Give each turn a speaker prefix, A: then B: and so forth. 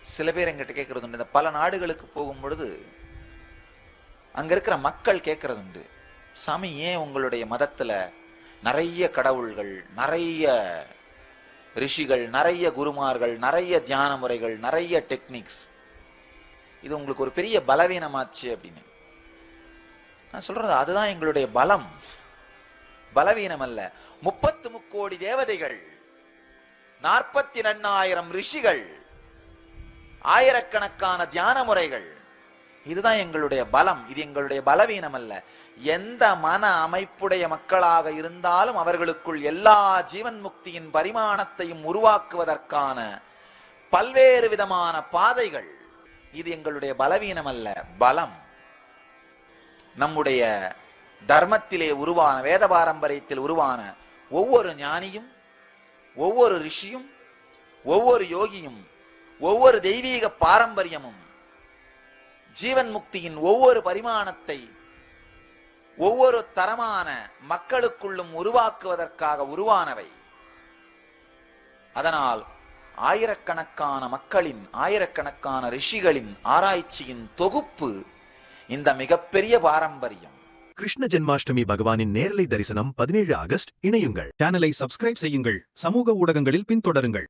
A: சில பேர் எங்கிட்ட கேட்கறது உண்டு. இந்த பல நாடுகளுக்கு போகும் பொழுது அங்க இருக்கிற மக்கள் கேட்கறது உண்டு, சாமி ஏன் உங்களுடைய மதத்துல நிறைய கடவுள்கள், நிறைய ரிஷிகள், நிறைய குருமார்கள், நிறைய தியான முறைகள், நிறைய டெக்னிக்ஸ், இது உங்களுக்கு ஒரு பெரிய பலவீனமாச்சு அப்படின்னு. நான் சொல்றது அதுதான் எங்களுடைய பலம், பலவீனம் அல்ல. 30 கோடி தேவதைகள், 42,000 ரிஷிகள், ஆயிரக்கணக்கான தியான முறைகள், இதுதான் எங்களுடைய பலம். இது எங்களுடைய பலவீனம் அல்ல. எந்த மன அமைப்புடைய மக்களாக இருந்தாலும் அவர்களுக்குள் எல்லா ஜீவன் முக்தியின் பரிமாணத்தையும் உருவாக்குவதற்கான பல்வேறு விதமான பாதைகள். இது எங்களுடைய பலவீனம் அல்ல, பலம். நம்முடைய தர்மத்திலே உருவான, வேத பாரம்பரியத்தில் உருவான ஒவ்வொரு ஞானியும், ஒவ்வொரு ரிஷியும், ஒவ்வொரு யோகியும், ஒவ்வொரு தெய்வீக பாரம்பரியமும் ஜீவன் முக்தியின் ஒவ்வொரு பரிமாணத்தை ஒவ்வொரு தரமான மக்களுக்குள்ளும் உருவாக்குவதற்காக உருவானவை. அதனால் ஆயிரக்கணக்கான மக்களின், ஆயிரக்கணக்கான ரிஷிகளின் ஆராய்ச்சியின் தொகுப்பு இந்த மிகப்பெரிய பாரம்பரியம்.
B: கிருஷ்ண ஜென்மாஷ்டமி பகவானின் நேரலை தரிசனம் 17 ஆகஸ்ட். இணையுங்கள். சேனலை சப்ஸ்கிரைப் செய்யுங்கள். சமூக ஊடகங்களில் பின்தொடருங்கள்.